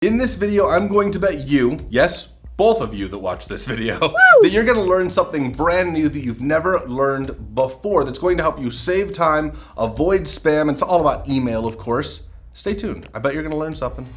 In this video, I'm going to bet you, yes, both of you that watch this video, that you're gonna learn something brand new that you've never learned before that's going to help you save time, avoid spam. It's all about email, of course. Stay tuned. I bet you're gonna learn something.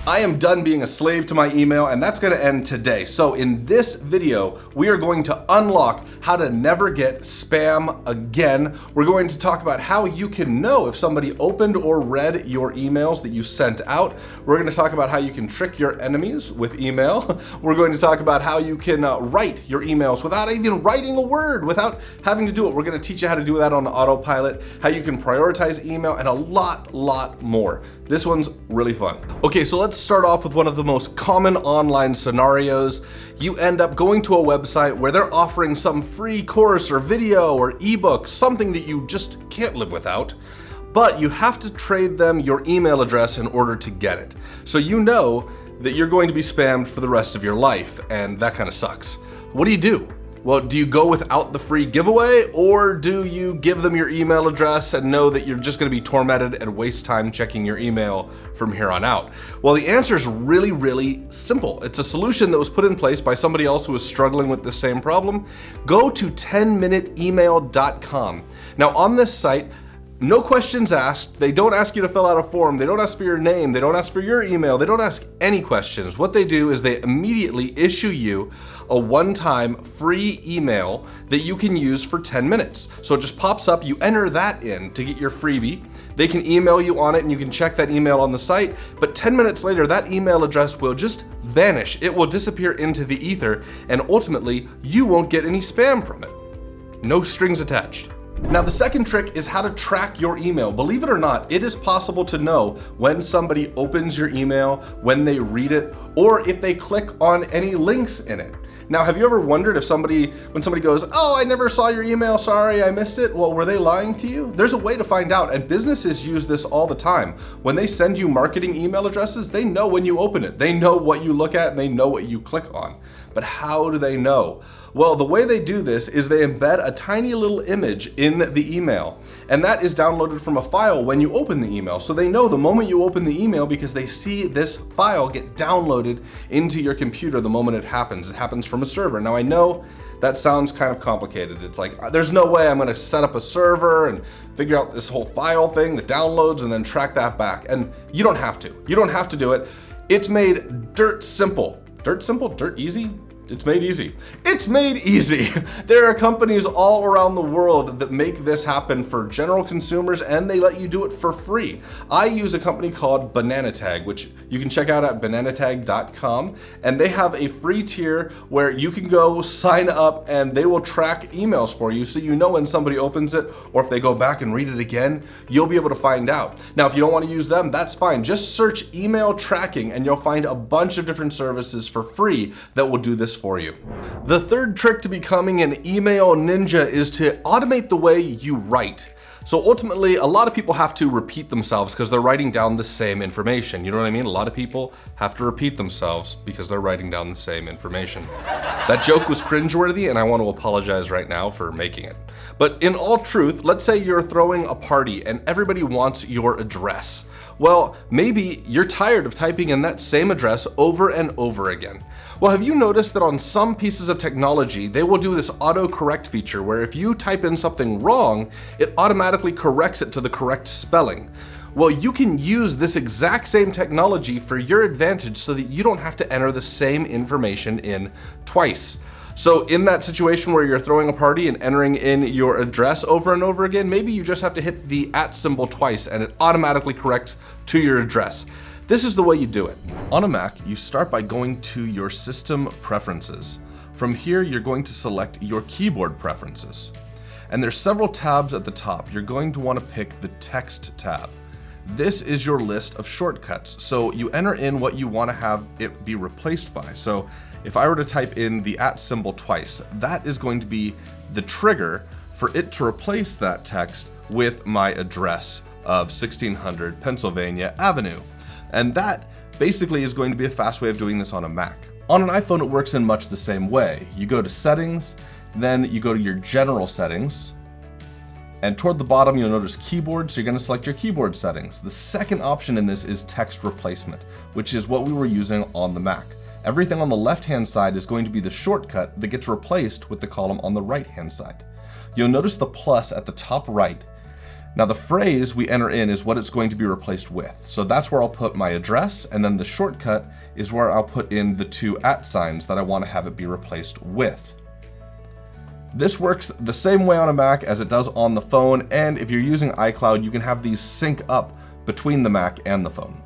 I am done being a slave to my email, and that's gonna end today. So in this video, we are going to unlock how to never get spam again. We're going to talk about how you can know if somebody opened or read your emails that you sent out. We're gonna talk about how you can trick your enemies with email. We're going to talk about how you can write your emails without even writing a word, without having to do it. We're gonna teach you how to do that on autopilot, how you can prioritize email, and a lot more. This one's really fun. Okay, so let's start off with one of the most common online scenarios. You end up going to a website where they're offering some free course or video or ebook, something that you just can't live without, but you have to trade them your email address in order to get it. So you know that you're going to be spammed for the rest of your life, and that kind of sucks. What do? Well, do you go without the free giveaway, or do you give them your email address and know that you're just gonna be tormented and waste time checking your email from here on out? Well, the answer is really simple. It's a solution that was put in place by somebody else who was struggling with the same problem. Go to 10minuteemail.com. Now on this site, no questions asked. They don't ask you to fill out a form. They don't ask for your name. They don't ask for your email. They don't ask any questions. What they do is they immediately issue you a one-time free email that you can use for 10 minutes. So it just pops up, you enter that in to get your freebie. They can email you on it and you can check that email on the site, but 10 minutes later, that email address will just vanish. It will disappear into the ether, and ultimately, you won't get any spam from it. No strings attached. Now, the second trick is how to track your email. Believe it or not, it is possible to know when somebody opens your email, when they read it, or if they click on any links in it. Now, have you ever wondered if when somebody goes, "Oh, I never saw your email, sorry, I missed it," well, were they lying to you? There's a way to find out, and businesses use this all the time. When they send you marketing email addresses, they know when you open it. They know what you look at and they know what you click on. But how do they know? Well, the way they do this is they embed a tiny little image in the email, and that is downloaded from a file when you open the email. So they know the moment you open the email because they see this file get downloaded into your computer the moment it happens. It happens from a server. Now I know that sounds kind of complicated. It's like, there's no way I'm gonna set up a server and figure out this whole file thing that downloads and then track that back. And you don't have to. You don't have to do it. It's made dirt simple. Dirt simple? Dirt easy? It's made easy. It's made easy. There are companies all around the world that make this happen for general consumers, and they let you do it for free. I use a company called BananaTag, which you can check out at bananatag.com, and they have a free tier where you can go sign up and they will track emails for you, so you know when somebody opens it, or if they go back and read it again, you'll be able to find out. Now, if you don't want to use them, that's fine. Just search email tracking and you'll find a bunch of different services for free that will do this for you. The third trick to becoming an email ninja is to automate the way you write. So ultimately, a lot of people have to repeat themselves because they're writing down the same information. You know what I mean? A lot of people have to repeat themselves because they're writing down the same information. That joke was cringeworthy, and I want to apologize right now for making it. But in all truth, let's say you're throwing a party and everybody wants your address. Well, maybe you're tired of typing in that same address over and over again. Well, have you noticed that on some pieces of technology, they will do this autocorrect feature where if you type in something wrong, it automatically corrects it to the correct spelling. Well, you can use this exact same technology for your advantage so that you don't have to enter the same information in twice. So in that situation where you're throwing a party and entering in your address over and over again, maybe you just have to hit the @ symbol twice and it automatically corrects to your address. This is the way you do it. On a Mac, you start by going to your system preferences. From here, you're going to select your keyboard preferences. And there's several tabs at the top. You're going to want to pick the text tab. This is your list of shortcuts. So you enter in what you want to have it be replaced by. So if I were to type in the @ symbol twice, that is going to be the trigger for it to replace that text with my address of 1600 Pennsylvania Avenue. And that basically is going to be a fast way of doing this on a Mac. On an iPhone, it works in much the same way. You go to settings, then you go to your general settings, And toward the bottom, you'll notice keyboard, so you're gonna select your keyboard settings. The second option in this is text replacement, which is what we were using on the Mac. Everything on the left-hand side is going to be the shortcut that gets replaced with the column on the right-hand side. You'll notice the plus at the top right. Now the phrase we enter in is what it's going to be replaced with. So that's where I'll put my address, and then the shortcut is where I'll put in the 2 @ signs that I want to have it be replaced with. This works the same way on a Mac as it does on the phone, and if you're using iCloud, you can have these sync up between the Mac and the phone.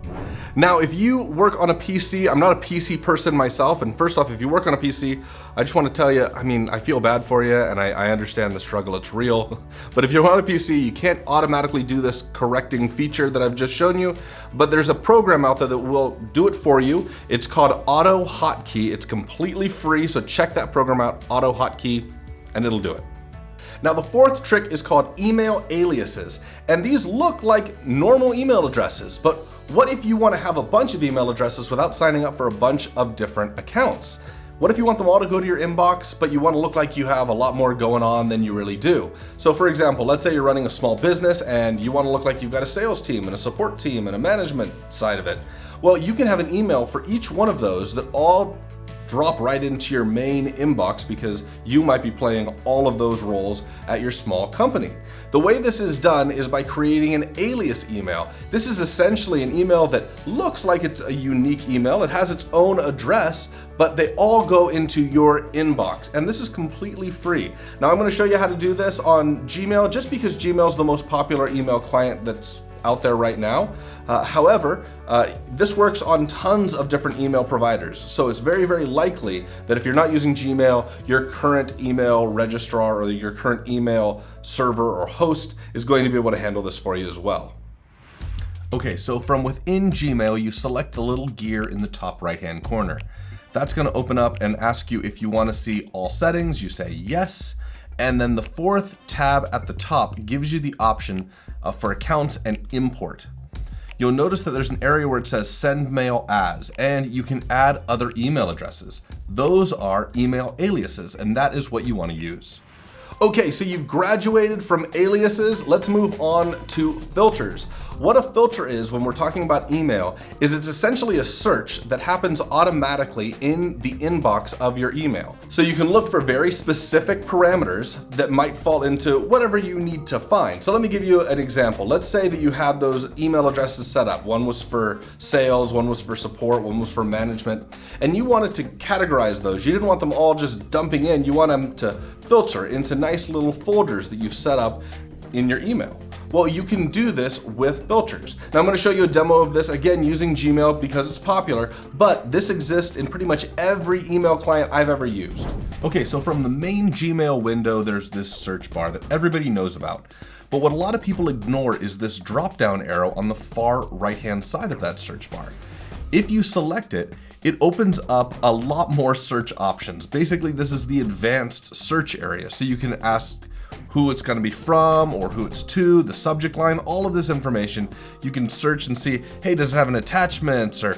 Now, if you work on a PC, I'm not a PC person myself, and first off, if you work on a PC, I just want to tell you, I feel bad for you, and I understand the struggle, it's real. But if you're on a PC, you can't automatically do this correcting feature that I've just shown you, but there's a program out there that will do it for you. It's called Auto Hotkey. It's completely free, so check that program out, Auto Hotkey, and it'll do it. Now the fourth trick is called email aliases, and these look like normal email addresses, but what if you want to have a bunch of email addresses without signing up for a bunch of different accounts? What if you want them all to go to your inbox, but you want to look like you have a lot more going on than you really do? So for example, let's say you're running a small business and you want to look like you've got a sales team and a support team and a management side of it. Well, you can have an email for each one of those that all drop right into your main inbox because you might be playing all of those roles at your small company. The way this is done is by creating an alias email. This is essentially an email that looks like it's a unique email. It has its own address, but they all go into your inbox, and this is completely free. Now I'm going to show you how to do this on Gmail, just because Gmail is the most popular email client that's out there right now. However, this works on tons of different email providers. So it's very, very likely that if you're not using Gmail, your current email registrar or your current email server or host is going to be able to handle this for you as well. Okay, so from within Gmail, you select the little gear in the top right-hand corner. That's going to open up and ask you if you want to see all settings. You say yes. And then the fourth tab at the top gives you the option for accounts and import. You'll notice that there's an area where it says send mail as, and you can add other email addresses. Those are email aliases, and that is what you want to use. Okay, so you've graduated from aliases. Let's move on to filters. What a filter is when we're talking about email is it's essentially a search that happens automatically in the inbox of your email. So you can look for very specific parameters that might fall into whatever you need to find. So let me give you an example. Let's say that you had those email addresses set up. One was for sales, one was for support, one was for management, and you wanted to categorize those. You didn't want them all just dumping in. You want them to filter into nice little folders that you've set up in your email. Well, you can do this with filters. Now I'm going to show you a demo of this, again, using Gmail because it's popular, but this exists in pretty much every email client I've ever used. Okay, so from the main Gmail window, there's this search bar that everybody knows about. But what a lot of people ignore is this drop-down arrow on the far right-hand side of that search bar. If you select it, it opens up a lot more search options. Basically, this is the advanced search area. So you can ask who it's going to be from or who it's to, the subject line, all of this information. You can search and see, hey, does it have an attachment or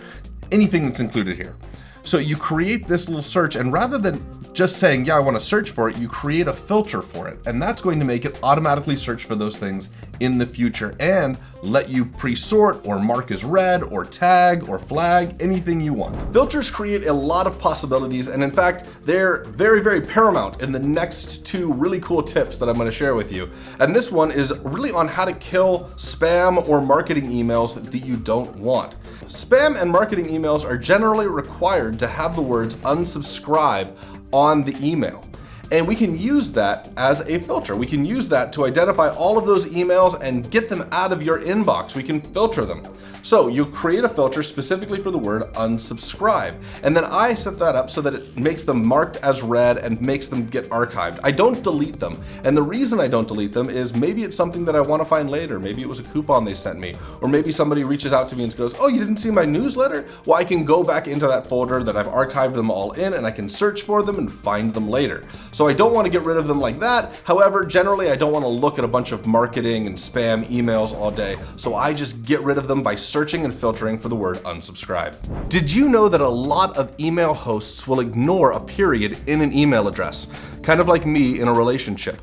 anything that's included here. So you create this little search, and rather than just saying, yeah, I want to search for it, you create a filter for it. And that's going to make it automatically search for those things in the future and let you pre-sort or mark as read or tag or flag, anything you want. Filters create a lot of possibilities, and in fact, they're very, very paramount in the next two really cool tips that I'm going to share with you. And this one is really on how to kill spam or marketing emails that you don't want. Spam and marketing emails are generally required to have the words unsubscribe on the email. And we can use that as a filter. We can use that to identify all of those emails and get them out of your inbox. We can filter them. So you create a filter specifically for the word unsubscribe. And then I set that up so that it makes them marked as read and makes them get archived. I don't delete them. And the reason I don't delete them is maybe it's something that I want to find later. Maybe it was a coupon they sent me. Or maybe somebody reaches out to me and goes, oh, you didn't see my newsletter? Well, I can go back into that folder that I've archived them all in, and I can search for them and find them later. So I don't want to get rid of them like that. However, generally I don't want to look at a bunch of marketing and spam emails all day. So I just get rid of them by searching and filtering for the word unsubscribe. Did you know that a lot of email hosts will ignore a period in an email address? Kind of like me in a relationship.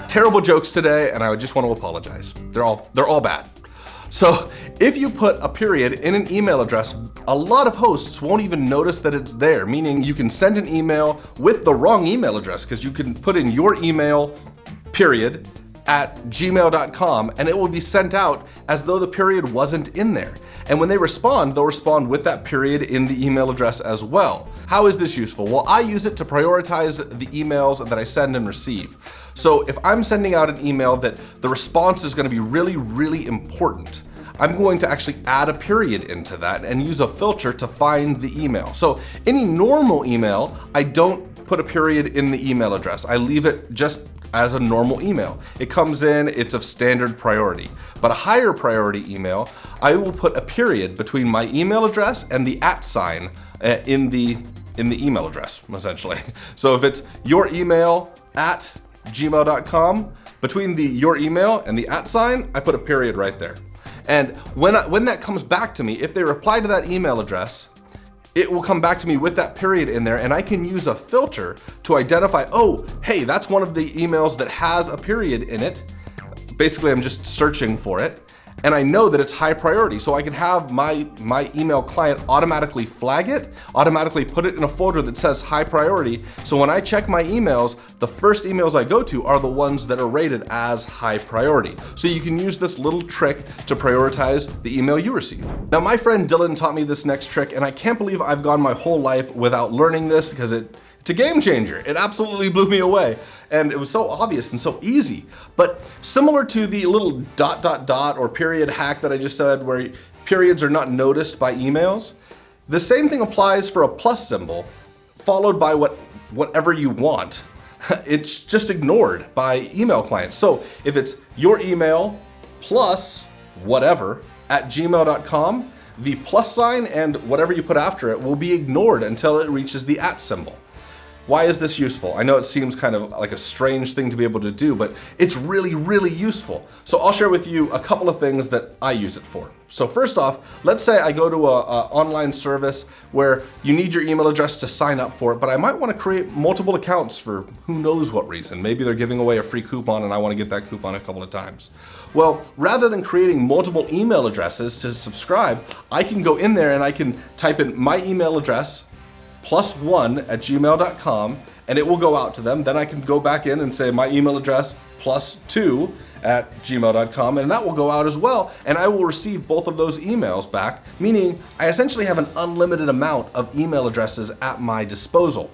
Terrible jokes today, and I just want to apologize. They're all bad. So if you put a period in an email address, a lot of hosts won't even notice that it's there, meaning you can send an email with the wrong email address because you can put in your email period at gmail.com and it will be sent out as though the period wasn't in there. And when they respond, they'll respond with that period in the email address as well. How is this useful? Well, I use it to prioritize the emails that I send and receive. So if I'm sending out an email that the response is going to be really, really important, I'm going to actually add a period into that and use a filter to find the email. So any normal email, I don't put a period in the email address. I leave it just as a normal email. It comes in, it's of standard priority. But a higher priority email, I will put a period between my email address and the @ sign in the email address, essentially. So if it's your email at gmail.com, between your email and the @ sign, I put a period right there. And when that comes back to me, if they reply to that email address, it will come back to me with that period in there, and I can use a filter to identify, oh, hey, that's one of the emails that has a period in it. Basically, I'm just searching for it, and I know that it's high priority, so I can have my email client automatically flag it, automatically put it in a folder that says high priority, so when I check my emails, the first emails I go to are the ones that are rated as high priority. So you can use this little trick to prioritize the email you receive. Now, my friend Dylan taught me this next trick, and I can't believe I've gone my whole life without learning this because it's a game changer. It absolutely blew me away. And it was so obvious and so easy. But similar to the little ... or period hack that I just said, where periods are not noticed by emails, the same thing applies for a plus symbol followed by whatever you want. It's just ignored by email clients. So if it's your email plus whatever at gmail.com, the plus sign and whatever you put after it will be ignored until it reaches the @ symbol. Why is this useful? I know it seems kind of like a strange thing to be able to do, but it's really, really useful. So I'll share with you a couple of things that I use it for. So first off, let's say I go to an online service where you need your email address to sign up for it, but I might want to create multiple accounts for who knows what reason. Maybe they're giving away a free coupon and I want to get that coupon a couple of times. Well, rather than creating multiple email addresses to subscribe, I can go in there and I can type in my email address, +1 at gmail.com, and it will go out to them. Then I can go back in and say my email address +2 at gmail.com, and that will go out as well, and I will receive both of those emails back, meaning I essentially have an unlimited amount of email addresses at my disposal.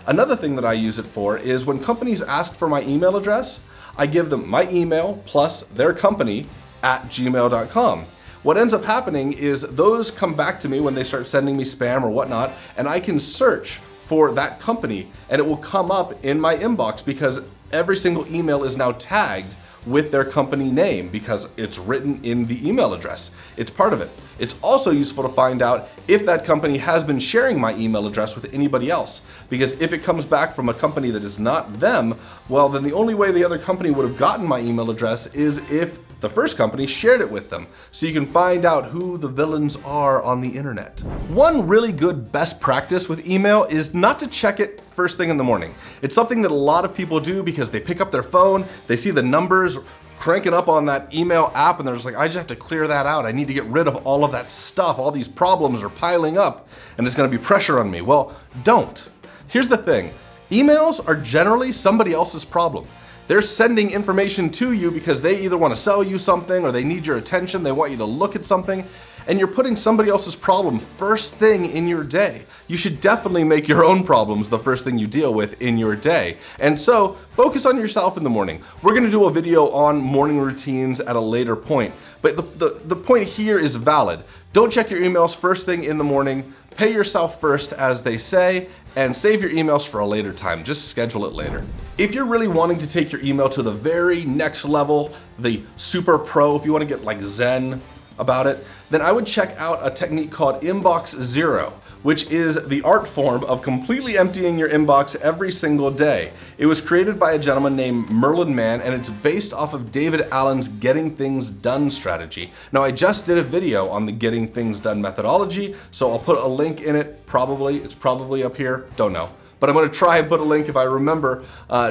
Another thing that I use it for is when companies ask for my email address, I give them my email plus their company at gmail.com. What ends up happening is those come back to me when they start sending me spam or whatnot, and I can search for that company and it will come up in my inbox because every single email is now tagged with their company name because it's written in the email address. It's part of it. It's also useful to find out if that company has been sharing my email address with anybody else, because if it comes back from a company that is not them, well, then the only way the other company would have gotten my email address is if the first company shared it with them, so you can find out who the villains are on the internet. One really good best practice with email is not to check it first thing in the morning. It's something that a lot of people do because they pick up their phone, they see the numbers cranking up on that email app, and they're just like, I just have to clear that out. I need to get rid of all of that stuff. All these problems are piling up, and it's gonna be pressure on me. Well, don't. Here's the thing. Emails are generally somebody else's problem. They're sending information to you because they either want to sell you something or they need your attention, they want you to look at something, and you're putting somebody else's problem first thing in your day. You should definitely make your own problems the first thing you deal with in your day. And so, focus on yourself in the morning. We're gonna do a video on morning routines at a later point, but the point here is valid. Don't check your emails first thing in the morning. Pay yourself first, as they say, and save your emails for a later time. Just schedule it later. If you're really wanting to take your email to the very next level, the super pro, if you want to get like zen about it, then I would check out a technique called Inbox Zero, which is the art form of completely emptying your inbox every single day. It was created by a gentleman named Merlin Mann, and it's based off of David Allen's Getting Things Done strategy. Now, I just did a video on the Getting Things Done methodology, so I'll put a link in it, probably. It's probably up here, don't know. but I'm going to try and put a link if I remember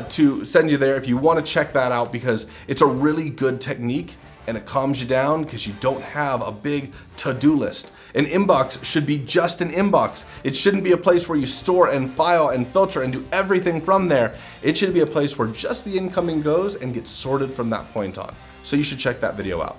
to send you there if you want to check that out, because it's a really good technique and it calms you down because you don't have a big to-do list. An inbox should be just an inbox. It shouldn't be a place where you store and file and filter and do everything from there. It should be a place where just the incoming goes and gets sorted from that point on. So you should check that video out.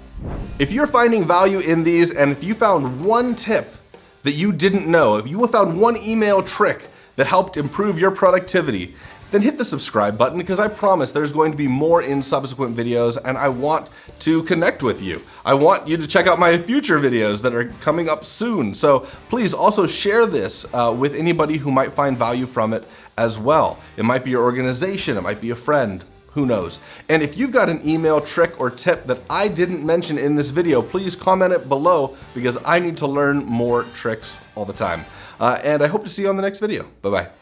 If you're finding value in these, and if you found one tip that you didn't know, if you found one email trick that helped improve your productivity, then hit the subscribe button, because I promise there's going to be more in subsequent videos, and I want to connect with you. I want you to check out my future videos that are coming up soon. So please also share this with anybody who might find value from it as well. It might be your organization, it might be a friend, who knows? And if you've got an email trick or tip that I didn't mention in this video, please comment it below, because I need to learn more tricks all the time. And I hope to see you on the next video. Bye-bye.